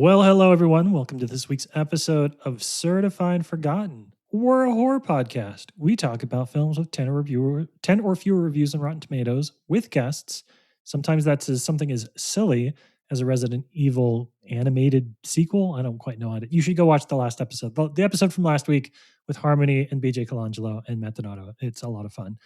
Well, hello everyone. Welcome to this week's episode of Certified Forgotten. We're a horror podcast. We talk about films with 10 or fewer reviews on Rotten Tomatoes with guests. Sometimes that's something as silly as a Resident Evil animated sequel. I don't quite know how to. You should go watch the last episode. The episode from last week with Harmony and BJ Colangelo and Matt Donato. It's a lot of fun.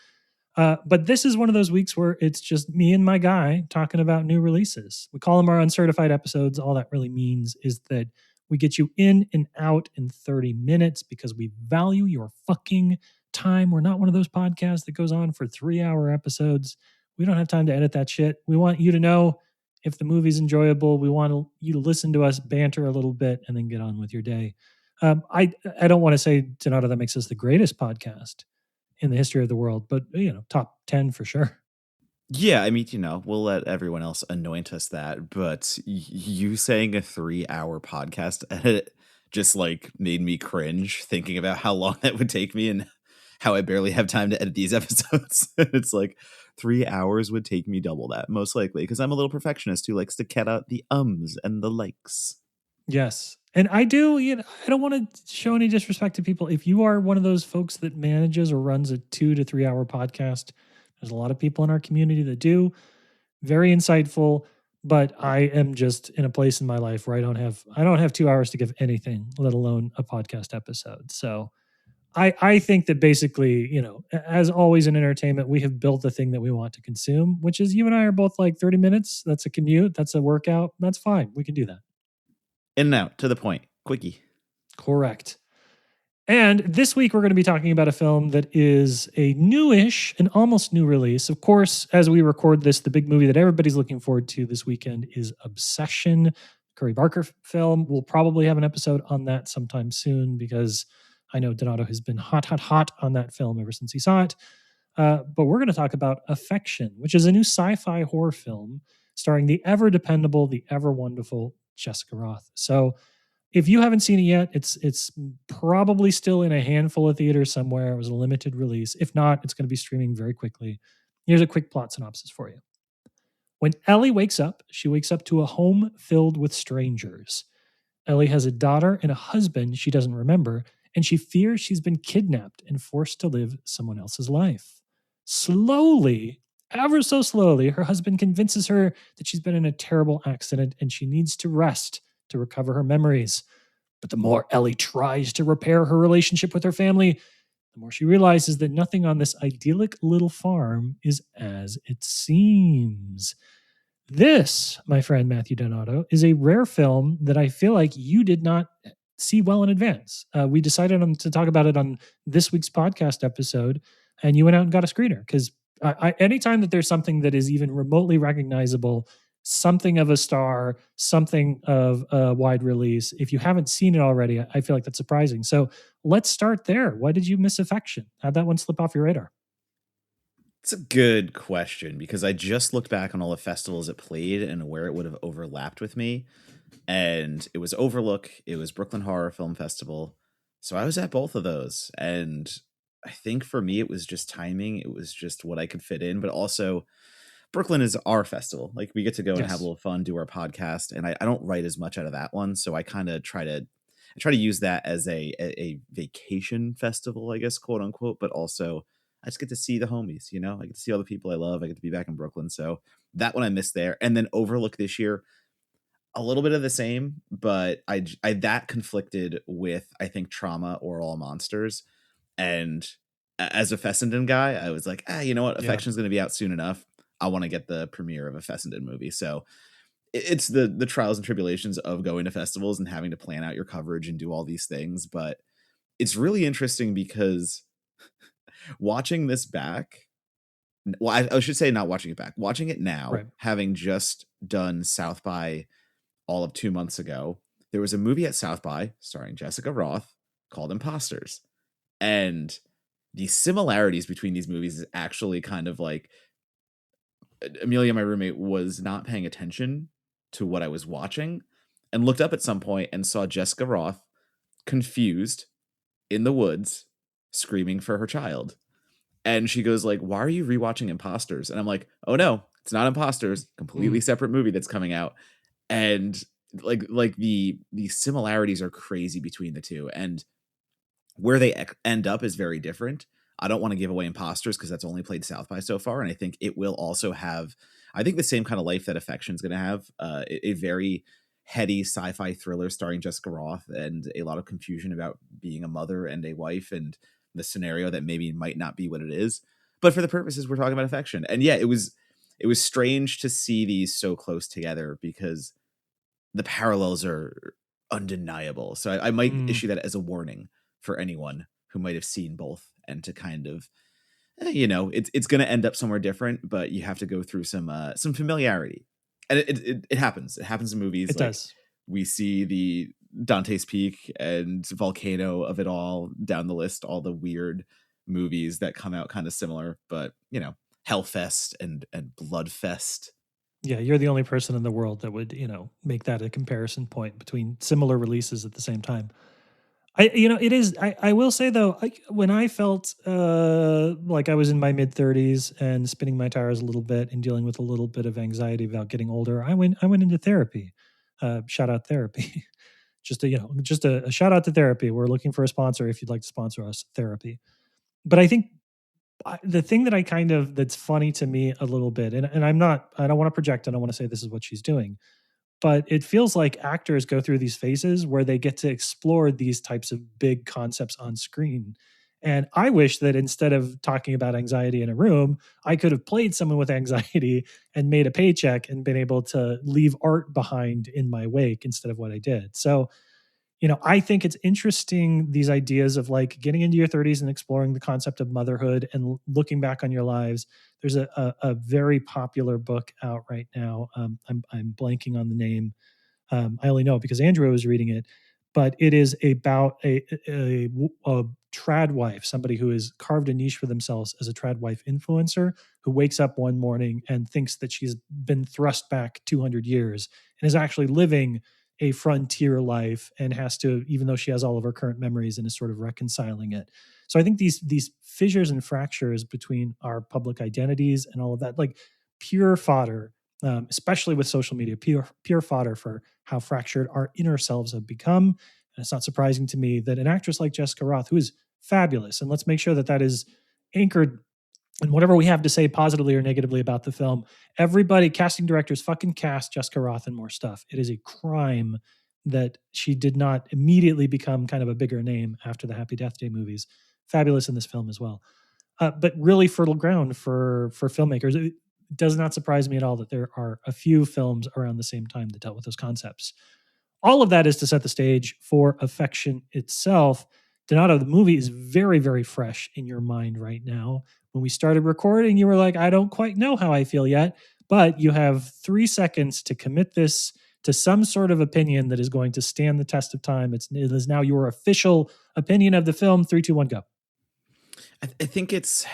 But this is one of those weeks where it's just me and my guy talking about new releases. We call them our uncertified episodes. All that really means is that we get you in and out in 30 minutes because we value your fucking time. We're not one of those podcasts that goes on for 3-hour episodes. We don't have time to edit that shit. We want you to know if the movie's enjoyable. We want you to listen to us banter a little bit and then get on with your day. I don't want to say, Donato, that makes us the greatest podcast in the history of the world, but top 10 for sure. Yeah, I mean, we'll let everyone else anoint us that, but you saying a 3-hour podcast edit just like made me cringe thinking about how long that would take me and how I barely have time to edit these episodes. It's like 3 hours would take me double that, most likely, because I'm a little perfectionist who likes to cut out the ums and the likes. Yes. And I do, I don't want to show any disrespect to people. If you are one of those folks that manages or runs a 2 to 3 hour podcast, there's a lot of people in our community that do. Very insightful, but I am just in a place in my life where I don't have 2 hours to give anything, let alone a podcast episode. So I think that basically, as always in entertainment, we have built the thing that we want to consume, which is you and I are both like 30 minutes. That's a commute. That's a workout. That's fine. We can do that. In and out, to the point. Quickie. Correct. And this week, we're going to be talking about a film that is a newish and almost new release. Of course, as we record this, the big movie that everybody's looking forward to this weekend is Obsession, Curry Barker film. We'll probably have an episode on that sometime soon because I know Donato has been hot on that film ever since he saw it. But we're going to talk about Affection, which is a new sci-fi horror film starring the ever dependable, the ever wonderful Jessica Rothe. So if you haven't seen it yet, it's probably still in a handful of theaters somewhere. It was a limited release. If not, it's going to be streaming very quickly. Here's a quick plot synopsis for you. When Ellie wakes up, she wakes up to a home filled with strangers. Ellie has a daughter and a husband she doesn't remember, and she fears she's been kidnapped and forced to live someone else's life. Slowly, ever so slowly, her husband convinces her that she's been in a terrible accident and she needs to rest to recover her memories. But the more Ellie tries to repair her relationship with her family, the more she realizes that nothing on this idyllic little farm is as it seems. This, my friend Matthew Donato, is a rare film that I feel like you did not see well in advance. We decided to talk about it on this week's podcast episode, and you went out and got a screener because anytime that there's something that is even remotely recognizable, something of a star, something of a wide release, if you haven't seen it already, I feel like that's surprising. So let's start there. Why did you miss Affection? How'd that one slip off your radar? It's a good question because I just looked back on all the festivals it played and where it would have overlapped with me. And it was Overlook, it was Brooklyn Horror Film Festival. So I was at both of those. And I think for me, it was just timing. It was just what I could fit in. But also, Brooklyn is our festival. Like, we get to go and have a little fun, do our podcast. And I don't write as much out of that one. So I kind of try to use that as a vacation festival, I guess, quote unquote. But also, I just get to see the homies, I get to see all the people I love. I get to be back in Brooklyn. So that one I missed there. And then Overlook this year, a little bit of the same, but I that conflicted with, I think, Trauma or All Monsters. And as a Fessenden guy, I was like, you know what? Affection's going to be out soon enough. I want to get the premiere of a Fessenden movie. So it's the trials and tribulations of going to festivals and having to plan out your coverage and do all these things. But it's really interesting because watching this back, well, I should say not watching it back, watching it now, right, having just done South by all of 2 months ago, there was a movie at South by starring Jessica Rothe called Imposters. And the similarities between these movies is actually kind of like Amelia, my roommate, was not paying attention to what I was watching and looked up at some point and saw Jessica Rothe confused in the woods screaming for her child. And she goes like, why are you rewatching Imposters? And I'm like, oh no, it's not Imposters, completely separate movie that's coming out. And like the similarities are crazy between the two, and where they end up is very different. I don't want to give away Imposters because that's only played South by so far, and I think it will also have, I think, the same kind of life that Affection's going to have. A very heady sci-fi thriller starring Jessica Rothe, and a lot of confusion about being a mother and a wife, and the scenario that maybe might not be what it is. But for the purposes, we're talking about Affection, and yeah, it was strange to see these so close together because the parallels are undeniable. So I might issue that as a warning for anyone who might have seen both, and to kind of, it's going to end up somewhere different, but you have to go through some familiarity, and it happens. It happens in movies. It does. We see the Dante's Peak and Volcano of it all down the list, all the weird movies that come out kind of similar, but Hellfest and Bloodfest. Yeah, you're the only person in the world that would, make that a comparison point between similar releases at the same time. It is. I will say though, when I felt like I was in my mid 30s and spinning my tires a little bit and dealing with a little bit of anxiety about getting older, I went into therapy. Shout out therapy. just a shout out to therapy. We're looking for a sponsor if you'd like to sponsor us, therapy. But I think the thing that that's funny to me a little bit, and I don't want to project. I don't want to say this is what she's doing, but it feels like actors go through these phases where they get to explore these types of big concepts on screen. And I wish that instead of talking about anxiety in a room, I could have played someone with anxiety and made a paycheck and been able to leave art behind in my wake instead of what I did. So, I think it's interesting, these ideas of like getting into your 30s and exploring the concept of motherhood and looking back on your lives. There's a very popular book out right now. I'm blanking on the name. I only know it because Andrew was reading it, but it is about a trad wife, somebody who has carved a niche for themselves as a trad wife influencer, who wakes up one morning and thinks that she's been thrust back 200 years and is actually living a frontier life, and has to, even though she has all of her current memories, and is sort of reconciling it. So I think these fissures and fractures between our public identities and all of that, like pure fodder, especially with social media, pure fodder for how fractured our inner selves have become. And it's not surprising to me that an actress like Jessica Rothe, who is fabulous, and let's make sure that is anchored in whatever we have to say positively or negatively about the film. Everybody, casting directors, fucking cast Jessica Rothe and more stuff. It is a crime that she did not immediately become kind of a bigger name after the Happy Death Day movies. Fabulous in this film as well. But really fertile ground for filmmakers. It does not surprise me at all that there are a few films around the same time that dealt with those concepts. All of that is to set the stage for Affection itself. Donato, the movie is very, very fresh in your mind right now. When we started recording, you were like, I don't quite know how I feel yet, but you have 3 seconds to commit this to some sort of opinion that is going to stand the test of time. It is now your official opinion of the film. 3, 2, 1, go. I think it's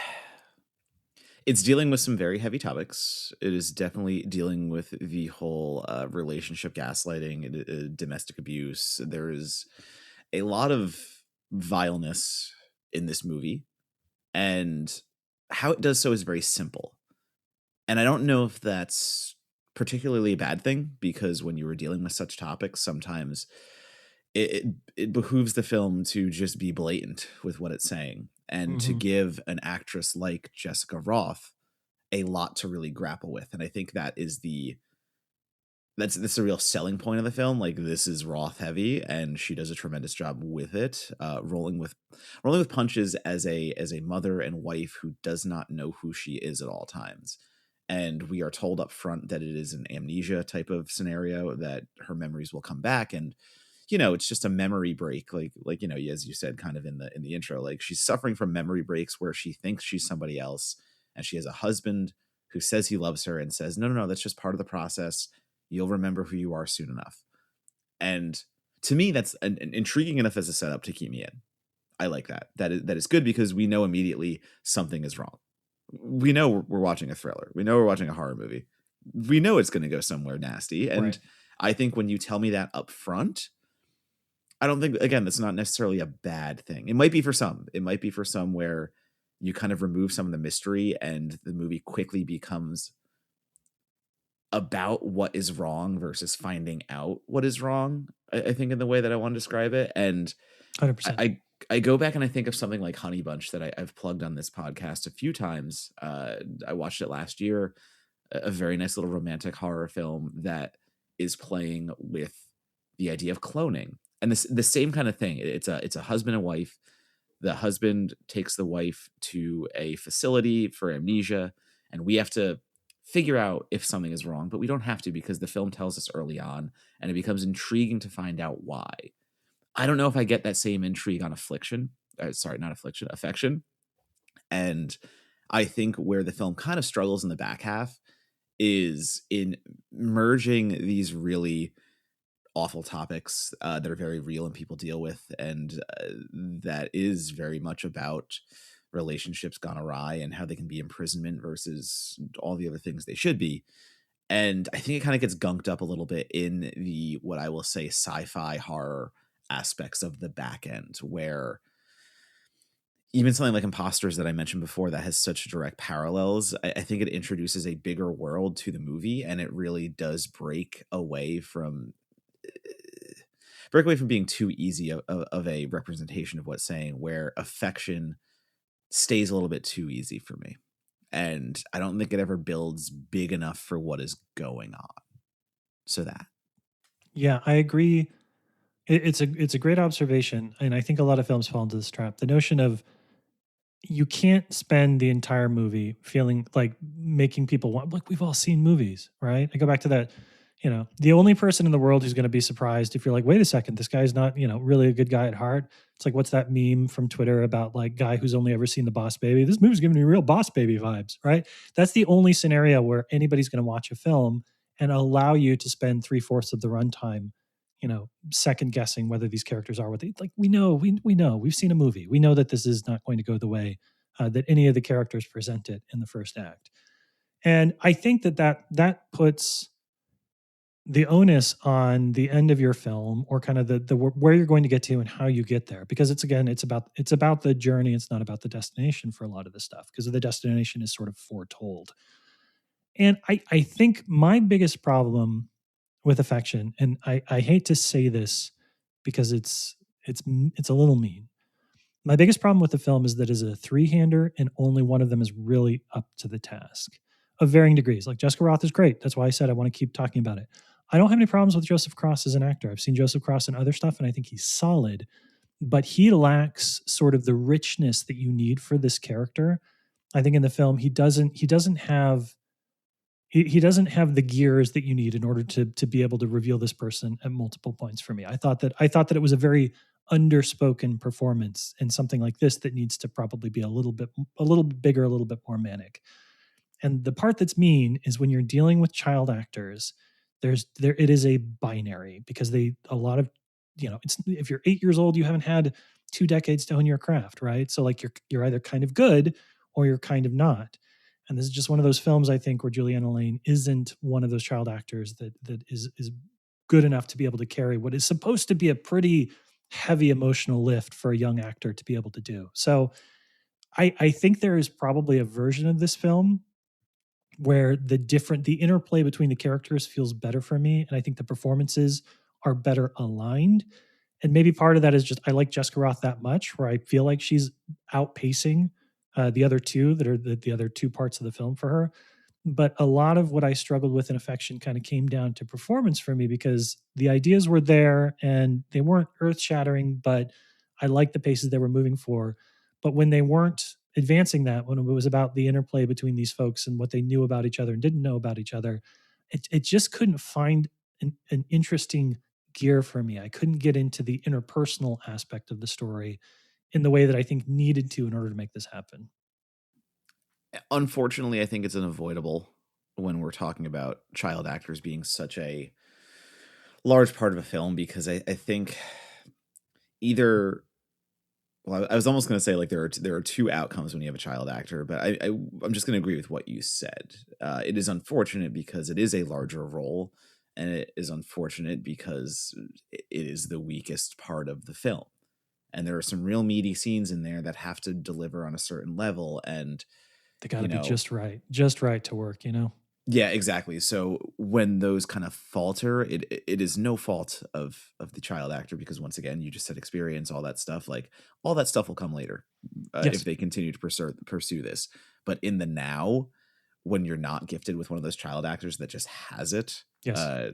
dealing with some very heavy topics. It is definitely dealing with the whole relationship gaslighting, domestic abuse. There is a lot of vileness in this movie, and how it does so is very simple. And I don't know if that's particularly a bad thing, because when you were dealing with such topics, sometimes it behooves the film to just be blatant with what it's saying, and to give an actress like Jessica Rothe a lot to really grapple with. And I think that's the real selling point of the film. Like, this is Roth heavy, and she does a tremendous job with it, rolling with punches as a mother and wife who does not know who she is at all times. And we are told up front that it is an amnesia type of scenario, that her memories will come back, and it's just a memory break, like as you said, kind of in the intro, like she's suffering from memory breaks where she thinks she's somebody else, and she has a husband who says he loves her and says, no, that's just part of the process. You'll remember who you are soon enough. And to me, that's an intriguing enough as a setup to keep me in. I like that. That is good, because we know immediately something is wrong. We know we're watching a thriller. We know we're watching a horror movie. We know it's going to go somewhere nasty. And right. I think when you tell me that up front, I don't think, again, that's not necessarily a bad thing. It might be for some. It might be for some where you kind of remove some of the mystery, and the movie quickly becomes about what is wrong versus finding out what is wrong. I think in the way that I want to describe it, and 100%. I go back and I think of something like Honey Bunch that I've plugged on this podcast a few times. I watched it last year, a very nice little romantic horror film that is playing with the idea of cloning, and the same kind of thing. It's a husband and wife. The husband takes the wife to a facility for amnesia, and we have to figure out if something is wrong, but we don't have to because the film tells us early on, and it becomes intriguing to find out why. I don't know if I get that same intrigue on Affliction. Sorry, not Affliction, Affection. And I think where the film kind of struggles in the back half is in merging these really awful topics that are very real and people deal with, and that is very much about relationships gone awry and how they can be imprisonment versus all the other things they should be. And I think it kind of gets gunked up a little bit in the, what I will say, sci-fi horror aspects of the back end, where even something like Imposters that I mentioned before that has such direct parallels, I think it introduces a bigger world to the movie, and it really does break away from being too easy of a representation of what's saying, where Affection stays a little bit too easy for me. And I don't think it ever builds big enough for what is going on. So that. Yeah, I agree. It's a great observation, and I think a lot of films fall into this trap. The notion of you can't spend the entire movie feeling like making people want, look, we've all seen movies, right? I go back to that, the only person in the world who's going to be surprised if you're like, wait a second, this guy's not, really a good guy at heart. It's like, what's that meme from Twitter about like guy who's only ever seen the Boss Baby? This movie's giving me real Boss Baby vibes, right? That's the only scenario where anybody's going to watch a film and allow you to spend 3/4 of the runtime, second guessing whether these characters are what they like. We know, we've seen a movie. We know that this is not going to go the way that any of the characters present it in the first act. And I think that puts the onus on the end of your film, or kind of the where you're going to get to and how you get there, because it's about the journey. It's not about the destination for a lot of this stuff, because the destination is sort of foretold. And I think my biggest problem with Affection, and I hate to say this because it's a little mean. My biggest problem with the film is that it's a three-hander, and only one of them is really up to the task, of varying degrees. Like Jessica Rothe is great. That's why I said I want to keep talking about it. I don't have any problems with Joseph Cross as an actor. I've seen Joseph Cross in other stuff, and I think he's solid, but he lacks sort of the richness that you need for this character. I think in the film he doesn't have the gears that you need in order to be able to reveal this person at multiple points for me. I thought that it was a very underspoken performance, and something like this that needs to probably be a little bit bigger, a little bit more manic. And the part that's mean is when you're dealing with child actors, it is a binary, because a lot of, it's, if you're 8 years old, you haven't had 2 decades to hone your craft, right? So like you're either kind of good or you're kind of not. And this is just one of those films, I think, where Juliana Lane isn't one of those child actors that is good enough to be able to carry what is supposed to be a pretty heavy emotional lift for a young actor to be able to do. So I think there is probably a version of this film where the interplay between the characters feels better for me, and I think the performances are better aligned. And maybe part of that is just I like Jessica Rothe that much, where I feel like she's outpacing the other two that are the other two parts of the film for her. But a lot of what I struggled with in Affection kind of came down to performance for me, because the ideas were there and they weren't earth shattering, but I liked the paces they were moving for. But when they weren't advancing that, when it was about the interplay between these folks and what they knew about each other and didn't know about each other, it just couldn't find an interesting gear for me. I couldn't get into the interpersonal aspect of the story in the way that I think needed to in order to make this happen. Unfortunately, I think it's unavoidable when we're talking about child actors being such a large part of a film, because I think either, well, I was almost going to say like there are two outcomes when you have a child actor, but I'm just going to agree with what you said. It is unfortunate because it is a larger role, and it is unfortunate because it is the weakest part of the film. And there are some real meaty scenes in there that have to deliver on a certain level, and they got to be just right to work, Yeah, exactly. So when those kind of falter, it is no fault of the child actor, because once again, you just said experience, all that stuff. Like all that stuff will come later if Yes. they continue to pursue this. But in the now, when you're not gifted with one of those child actors that just has it, Yes.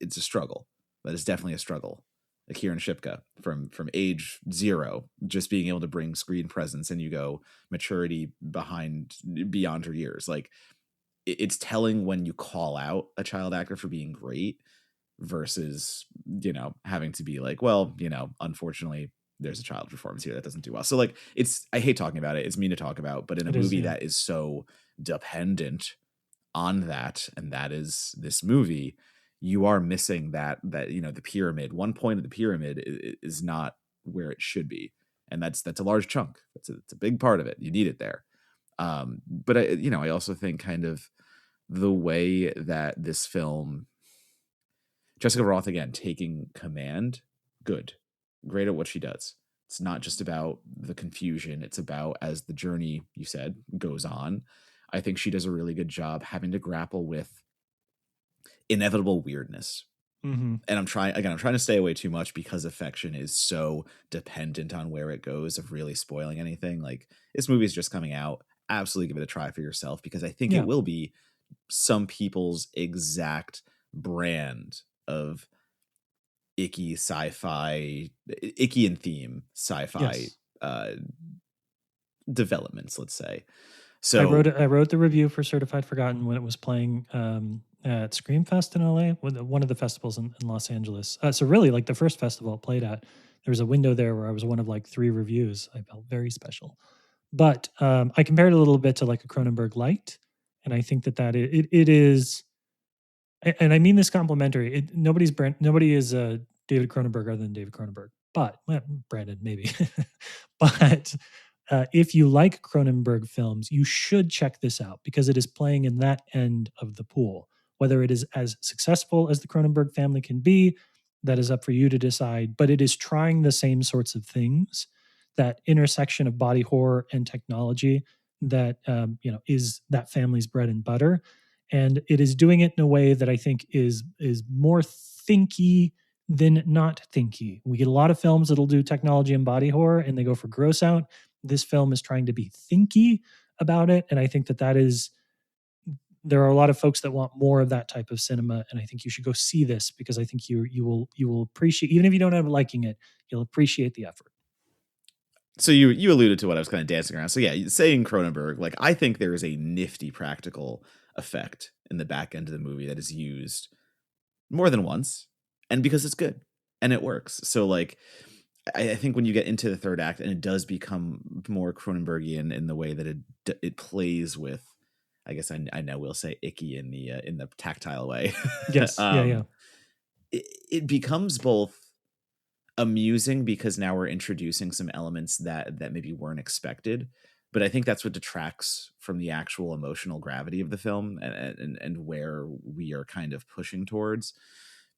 it's a struggle. That is definitely a struggle. Like Kieran Shipka from age 0, just being able to bring screen presence, and you go maturity behind beyond her years. Like it's telling when you call out a child actor for being great versus, having to be like, well, unfortunately there's a child performance here that doesn't do well. So like, I hate talking about it. It's mean to talk about, but in a It is. movie Yeah. that is so dependent on that, and that is this movie, you are missing that, the pyramid. One point of the pyramid is not where it should be. And that's a large chunk. It's a big part of it. You need it there. But I also think kind of the way that this film, Jessica Rothe again taking command, good, great at what she does. It's not just about the confusion; it's about, as the journey, you said, goes on. I think she does a really good job having to grapple with inevitable weirdness. Mm-hmm. And I'm trying to stay away too much, because affection is so dependent on where it goes of really spoiling anything. Like, this movie is just coming out. Absolutely give it a try for yourself, because I think Yeah. it will be some people's exact brand of icky sci-fi, icky and theme sci-fi Yes. uh developments, let's say. I So wrote the review for Certified Forgotten when it was playing at Screamfest in LA, one of the festivals in Los Angeles. So really, like the first festival it played at, there was a window there where I was one of like 3 reviews. I felt very special. But I compared it a little bit to like a Cronenberg light, and I think that it is, and I mean this complimentary. Nobody is David Cronenberg other than David Cronenberg, but Brandon maybe. But if you like Cronenberg films, you should check this out because it is playing in that end of the pool. Whether it is as successful as the Cronenberg family can be, that is up for you to decide. But it is trying the same sorts of things, that intersection of body horror and technology that is that family's bread and butter, and it is doing it in a way that I think is more thinky than not thinky. We get a lot of films that'll do technology and body horror and they go for gross out. This film is trying to be thinky about it, and I think that is, there are a lot of folks that want more of that type of cinema, and I think you should go see this because I think you will appreciate, even if you don't end up liking it, you'll appreciate the effort. you alluded to what I was kind of dancing around. So yeah, saying Cronenberg, like, I think there is a nifty practical effect in the back end of the movie that is used more than once, and because it's good and it works. So like, I think when you get into the third act and it does become more Cronenbergian in the way that it plays with, I guess I know we'll say icky in the tactile way. Yes. Yeah. Yeah. um, it becomes both amusing because now we're introducing some elements that maybe weren't expected, but I think that's what detracts from the actual emotional gravity of the film, and where we are kind of pushing towards,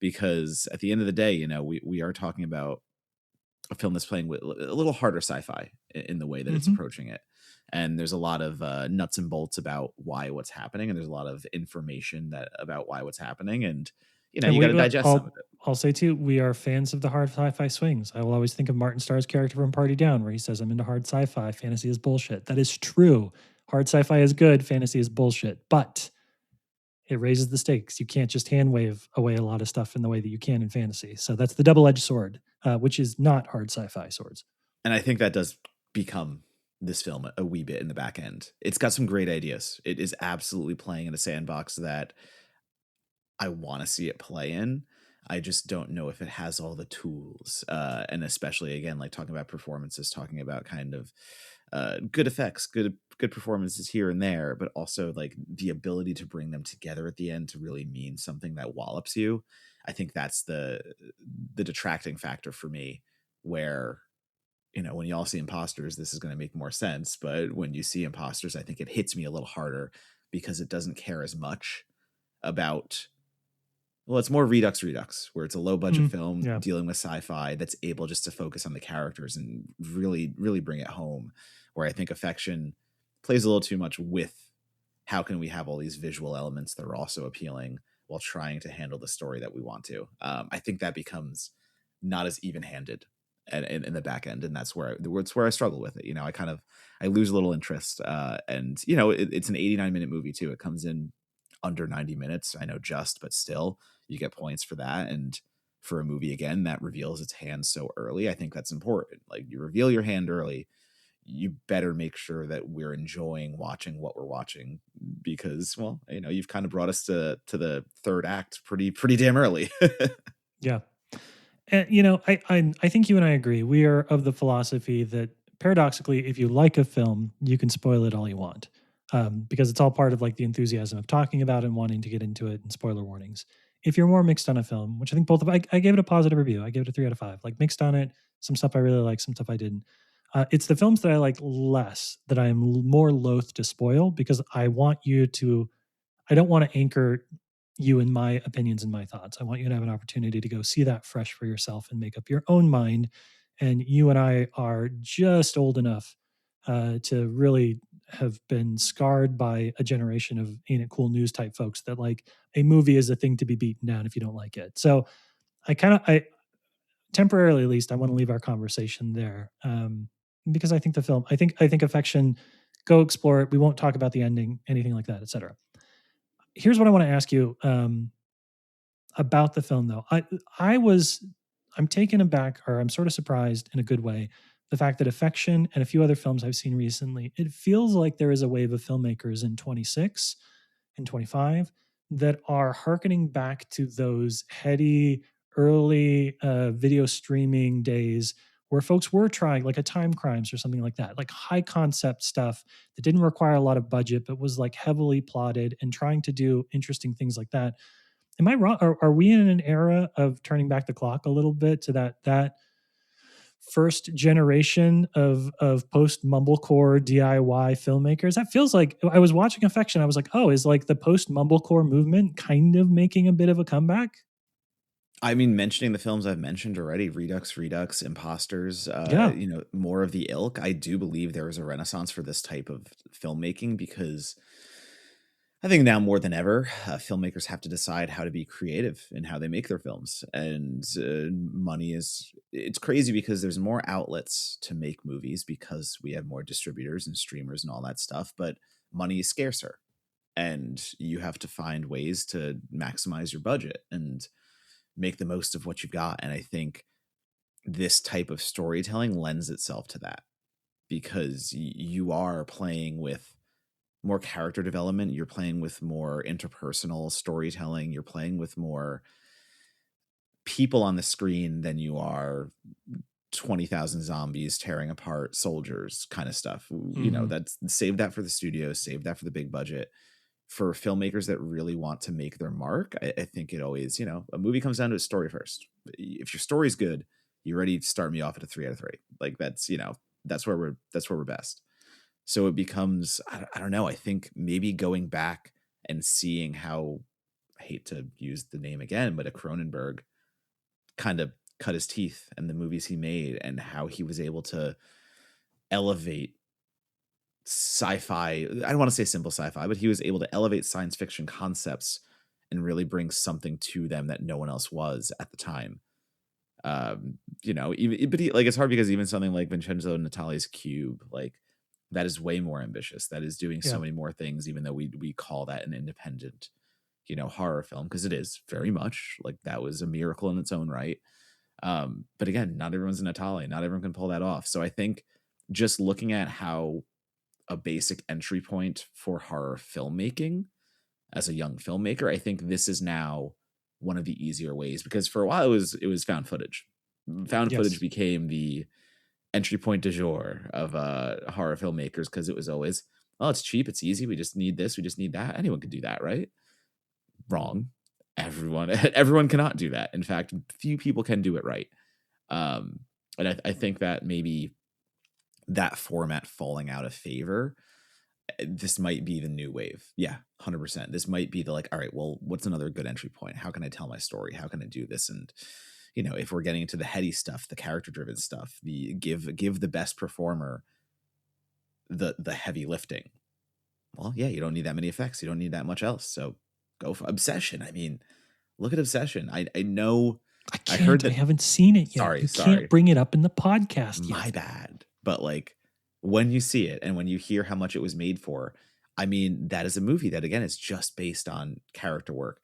because at the end of the day, we are talking about a film that's playing with a little harder sci-fi in the way that it's Hmm. approaching it. And there's a lot of nuts and bolts about what's happening, and there's a lot of information about why what's happening, and And you got to digest some of I'll it. I'll say too, we are fans of the hard sci-fi swings. I will always think of Martin Starr's character from Party Down, where he says, "I'm into hard sci-fi. Fantasy is bullshit." That is true. Hard sci-fi is good. Fantasy is bullshit. But it raises the stakes. You can't just hand wave away a lot of stuff in the way that you can in fantasy. So that's the double-edged sword, which is not hard sci-fi swords. And I think that does become this film a wee bit in the back end. It's got some great ideas. It is absolutely playing in a sandbox that I want to see it play in. I just don't know if it has all the tools, and especially again, like talking about performances, talking about kind of good effects, good performances here and there, but also like the ability to bring them together at the end to really mean something that wallops you. I think that's the detracting factor for me. Where when you all see imposters, this is going to make more sense, but when you see imposters, I think it hits me a little harder because it doesn't care as much about, well, it's more Redux, where it's a low budget film Yeah. dealing with sci-fi that's able just to focus on the characters and really, really bring it home. Where I think Affection plays a little too much with how can we have all these visual elements that are also appealing while trying to handle the story that we want to. I think that becomes not as even-handed in the back end, and that's where I struggle with it. I lose a little interest, and it's an 89-minute movie too. It comes in under 90 minutes. I know, but still, you get points for that. And for a movie, again, that reveals its hand so early, I think that's important. Like, you reveal your hand early, you better make sure that we're enjoying watching what we're watching, because, well, you've kind of brought us to the third act pretty damn early. Yeah. And I think you and I agree. We are of the philosophy that paradoxically, if you like a film, you can spoil it all you want, because it's all part of like the enthusiasm of talking about and wanting to get into it and spoiler warnings. If you're more mixed on a film, which I think both of I gave it a positive review. I gave it a 3 out of 5. Like, mixed on it, some stuff I really like, some stuff I didn't. It's the films that I like less that I am more loath to spoil, because I don't want to anchor you in my opinions and my thoughts. I want you to have an opportunity to go see that fresh for yourself and make up your own mind. And you and I are just old enough to really have been scarred by a generation of ain't it cool news type folks that like a movie is a thing to be beaten down if you don't like it. So I temporarily, at least, I want to leave our conversation there, because I think the film, I think Affection, go explore it. We won't talk about the ending, anything like that, etc. Here's what I want to ask you about the film, though. I'm taken aback, or I'm sort of surprised in a good way, the fact that Affection and a few other films I've seen recently, it feels like there is a wave of filmmakers in 26 and 25 that are hearkening back to those heady early video streaming days where folks were trying, like a Time Crimes or something like that, like high concept stuff that didn't require a lot of budget but was like heavily plotted and trying to do interesting things like that. Am I wrong? Are we in an era of turning back the clock a little bit to that first generation of post mumblecore DIY filmmakers? That feels like, I was watching Affection, I was like, oh, is like the post mumblecore movement kind of making a bit of a comeback? I mean, mentioning the films I've mentioned already, Redux, Imposters, Yeah. more of the ilk, I do believe there is a renaissance for this type of filmmaking, because I think now more than ever, filmmakers have to decide how to be creative in how they make their films. And it's crazy because there's more outlets to make movies because we have more distributors and streamers and all that stuff, but money is scarcer. And you have to find ways to maximize your budget and make the most of what you've got. And I think this type of storytelling lends itself to that, because you are playing with more character development, you're playing with more interpersonal storytelling, you're playing with more people on the screen than you are 20,000 zombies tearing apart soldiers kind of stuff. That's, save that for the studios, save that for the big budget. For filmmakers that really want to make their mark, I think it always, a movie comes down to a story first. If your story's good, you're ready to start me off at a 3 out of 3. Like, that's where we're best. So it becomes, I don't know, I think maybe going back and seeing how, I hate to use the name again, but a Cronenberg kind of cut his teeth in the movies he made, and how he was able to elevate sci-fi. I don't want to say simple sci-fi, but he was able to elevate science fiction concepts and really bring something to them that no one else was at the time. It's hard, because even something like Vincenzo Natali's Cube, like, that is way more ambitious. That is doing so Yeah. many more things, even though we call that an independent, horror film, because it is very much like, that was a miracle in its own right. But again, not everyone's a Natali. Not everyone can pull that off. So I think just looking at how a basic entry point for horror filmmaking as a young filmmaker, I think this is now one of the easier ways, because for a while it was found footage. Found footage Yes. became the entry point du jour of horror filmmakers, because it was always, oh, it's cheap, it's easy, we just need this, we just need that. Anyone could do that, right? Wrong. Everyone cannot do that. In fact, few people can do it right. And I think that maybe that format falling out of favor, this might be the new wave. Yeah, 100%. This might be the, like, all right, well, what's another good entry point? How can I tell my story? How can I do this? And if we're getting into the heady stuff, the character driven stuff, the give the best performer the heavy lifting. Well, yeah, you don't need that many effects. You don't need that much else. So go for Obsession. I mean, look at Obsession. I know. I I heard can't. I that. haven't seen it yet. Sorry, You can't sorry. bring it up in the podcast My yet. bad. But like when you see it and when you hear how much it was made for, I mean, that is a movie that again is just based on character work.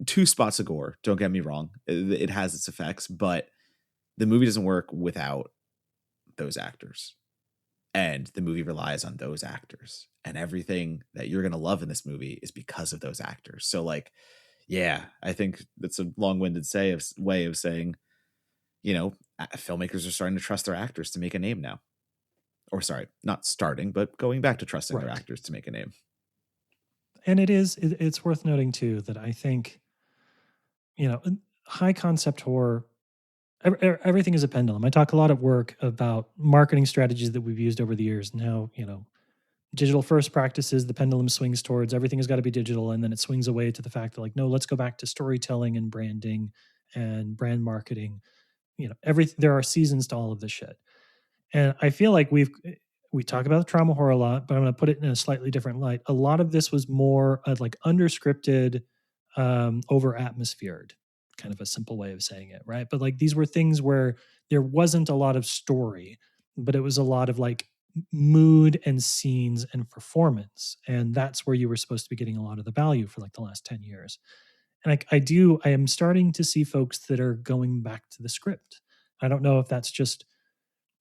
2 spots of gore, don't get me wrong. It has its effects, but the movie doesn't work without those actors. And the movie relies on those actors. And everything that you're going to love in this movie is because of those actors. So like, yeah, I think that's a long-winded way of saying, filmmakers are starting to trust their actors to make a name now. Or sorry, not starting, but going back to trusting their actors to make a name. And it's worth noting too that I think, high concept horror, everything is a pendulum. I talk a lot at work about marketing strategies that we've used over the years and how, digital first practices, the pendulum swings towards everything has got to be digital. And then it swings away to the fact that like, no, let's go back to storytelling and branding and brand marketing. There are seasons to all of this shit. And I feel like we talk about the trauma horror a lot, but I'm going to put it in a slightly different light. A lot of this was more like underscripted, over atmosphered, kind of a simple way of saying it, right? But like these were things where there wasn't a lot of story, but it was a lot of like mood and scenes and performance, and that's where you were supposed to be getting a lot of the value for like the last 10 years. And I am starting to see folks that are going back to the script. I don't know if that's just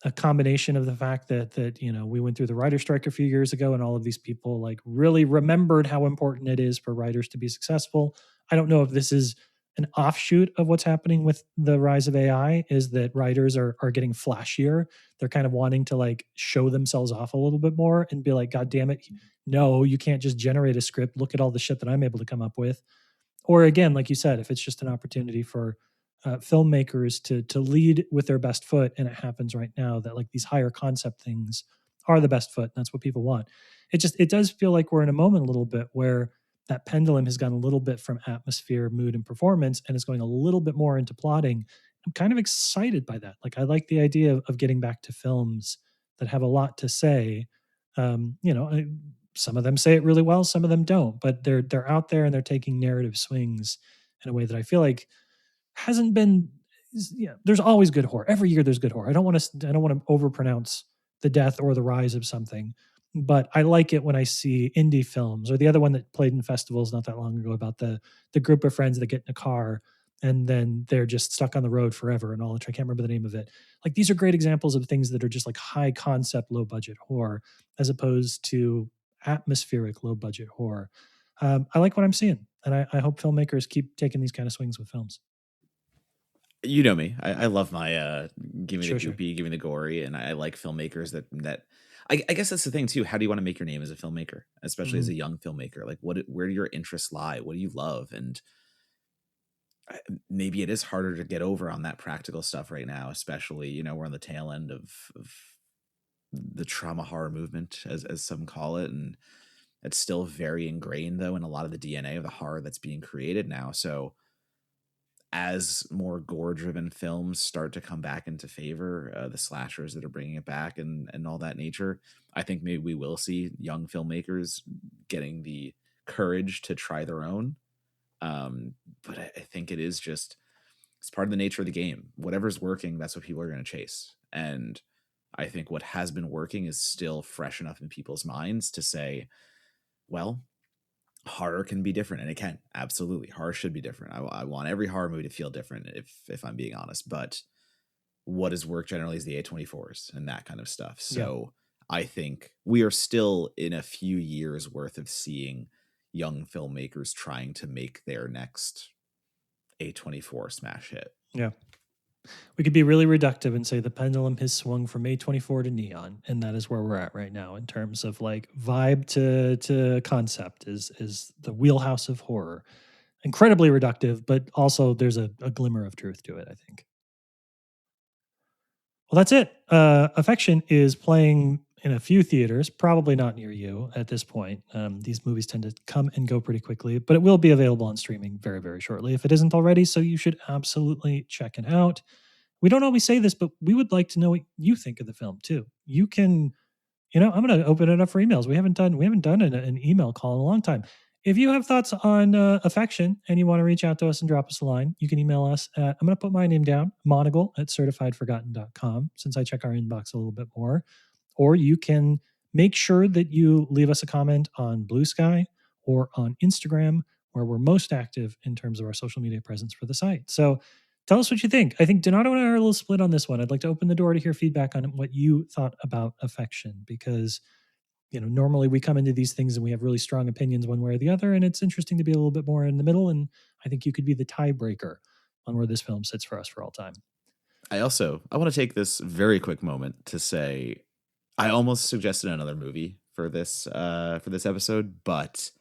a combination of the fact that we went through the writer strike a few years ago and all of these people like really remembered how important it is for writers to be successful. I don't know if this is an offshoot of what's happening with the rise of AI, is that writers are getting flashier. They're kind of wanting to like show themselves off a little bit more and be like, God damn it, no, you can't just generate a script. Look at all the shit that I'm able to come up with. Or again, like you said, if it's just an opportunity for filmmakers to lead with their best foot, and it happens right now that like these higher concept things are the best foot, and that's what people want. It does feel like we're in a moment a little bit where that pendulum has gone a little bit from atmosphere, mood, and performance, and is going a little bit more into plotting. I'm kind of excited by that. Like I like the idea of getting back to films that have a lot to say. Some of them say it really well, some of them don't, but they're out there and they're taking narrative swings in a way that I feel like hasn't been. There's always good horror. Every year there's good horror. I don't want to overpronounce the death or the rise of something, but I like it when I see indie films, or the other one that played in festivals not that long ago about the group of friends that get in a car and then they're just stuck on the road forever and all. I can't remember the name of it. Like these are great examples of things that are just like high concept, low budget horror, as opposed to atmospheric, low budget horror. I like what I'm seeing, and I hope filmmakers keep taking these kind of swings with films. You know me. I love my give me the Sure. goopy, give me the gory, and I like filmmakers that I guess that's the thing too. How do you want to make your name as a filmmaker, especially as a young filmmaker? Like, where do your interests lie? What do you love? And maybe it is harder to get over on that practical stuff right now, especially we're on the tail end of the trauma horror movement, as some call it, and it's still very ingrained though in a lot of the DNA of the horror that's being created now. So as more gore-driven films start to come back into favor, the slashers that are bringing it back and all that nature, I think maybe we will see young filmmakers getting the courage to try their own. But I think it's part of the nature of the game. Whatever's working, that's what people are going to chase. And I think what has been working is still fresh enough in people's minds to say, well, horror can be different, and it can. Absolutely, horror should be different. I want every horror movie to feel different, if I'm being honest. But what has worked generally is the A24s and that kind of stuff. So I think we are still in a few years worth of seeing young filmmakers trying to make their next A24 smash hit. Yeah. We could be really reductive and say the pendulum has swung from A24 to neon, and that is where we're at right now in terms of like vibe to concept is the wheelhouse of horror. Incredibly reductive, but also there's a glimmer of truth to it, I think. Well, that's it. Affection is playing in a few theaters, probably not near you at this point. These movies tend to come and go pretty quickly, but it will be available on streaming very, very shortly if it isn't already. So you should absolutely check it out. We don't always say this, but we would like to know what you think of the film too. You can I'm going to open it up for emails. We haven't done an email call in a long time. If you have thoughts on affection and you want to reach out to us and drop us a line, you can email us at, I'm going to put my name down, monagle@certifiedforgotten.com, since I check our inbox a little bit more. Or you can make sure that you leave us a comment on Blue Sky or on Instagram, where we're most active in terms of our social media presence for the site. So tell us what you think. I think Donato and I are a little split on this one. I'd like to open the door to hear feedback on what you thought about affection, because normally we come into these things and we have really strong opinions one way or the other, and it's interesting to be a little bit more in the middle. And I think you could be the tiebreaker on where this film sits for us for all time. I want to take this very quick moment to say I almost suggested another movie for this episode, but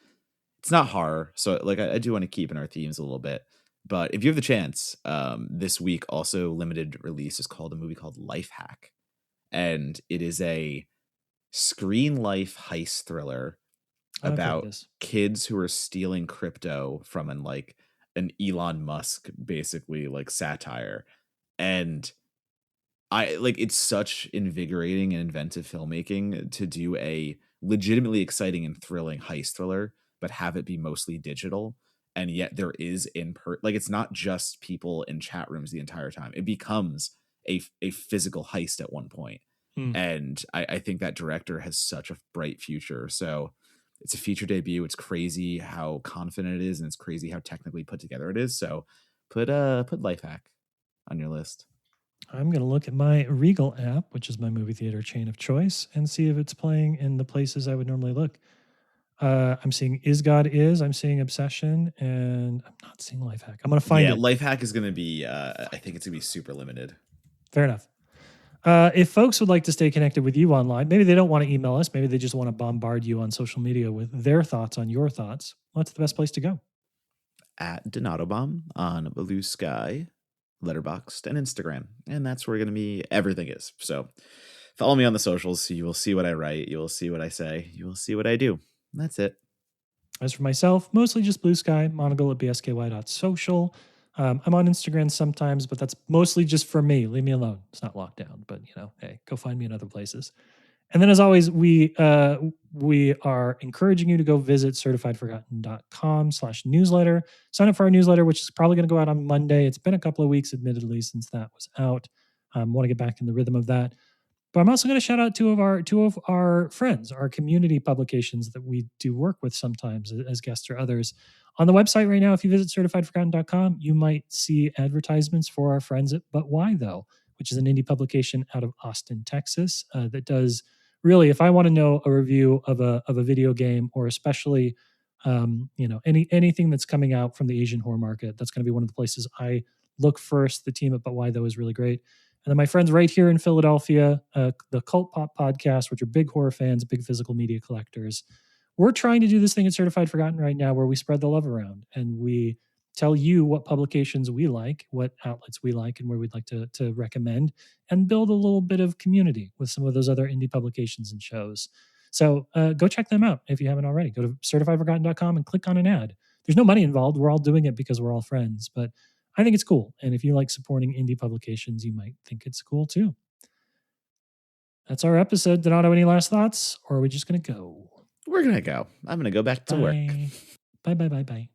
it's not horror, so like I do want to keep in our themes a little bit. But if you have the chance, this week also limited release is called a movie called Life Hack, and it is a screen life heist thriller about kids who are stealing crypto from an Elon Musk basically like satire. And it's such invigorating and inventive filmmaking to do a legitimately exciting and thrilling heist thriller, but have it be mostly digital. And yet there is it's not just people in chat rooms the entire time. It becomes a physical heist at one point. And I think that director has such a bright future. So it's a feature debut. It's crazy how confident it is, and it's crazy how technically put together it is. So put Life Hack on your list. I'm going to look at my Regal app, which is my movie theater chain of choice, and see if it's playing in the places I would normally look. I'm seeing Is God Is, I'm seeing Obsession, and I'm not seeing Life Hack. I'm going to find it. Yeah, Life Hack is going to be, I think it's going to be super limited. Fair enough. If folks would like to stay connected with you online, maybe they don't want to email us, maybe they just want to bombard you on social media with their thoughts on your thoughts, what's the best place to go? At Donatobomb on Blue Sky, Letterboxd, and Instagram. And that's where everything is. So follow me on the socials. So you will see what I write. You will see what I say. You will see what I do. And that's it. As for myself, mostly just Blue Sky, monagle@bsky.social. I'm on Instagram sometimes, but that's mostly just for me. Leave me alone. It's not locked down, but hey, go find me in other places. And then, as always, we are encouraging you to go visit certifiedforgotten.com/newsletter. Sign up for our newsletter, which is probably going to go out on Monday. It's been a couple of weeks, admittedly, since that was out. Want to get back in the rhythm of that. But I'm also going to shout out two of our friends, our community publications that we do work with sometimes as guests or others. On the website right now, if you visit certifiedforgotten.com, you might see advertisements for our friends at But Why Though, which is an indie publication out of Austin, Texas, that does really, if I want to know a review of a video game, or especially anything that's coming out from the Asian horror market, that's going to be one of the places I look first. The team at But Why Though is really great. And then my friends right here in Philadelphia, the Cult Pop Podcast, which are big horror fans, big physical media collectors. We're trying to do this thing at Certified Forgotten right now where we spread the love around and we tell you what publications we like, what outlets we like, and where we'd like to recommend, and build a little bit of community with some of those other indie publications and shows. So go check them out if you haven't already. Go to certifiedforgotten.com and click on an ad. There's no money involved. We're all doing it because we're all friends, but I think it's cool. And if you like supporting indie publications, you might think it's cool too. That's our episode. Donato, any last thoughts? Or are we just going to go? We're going to go. I'm going to go back to work. Bye.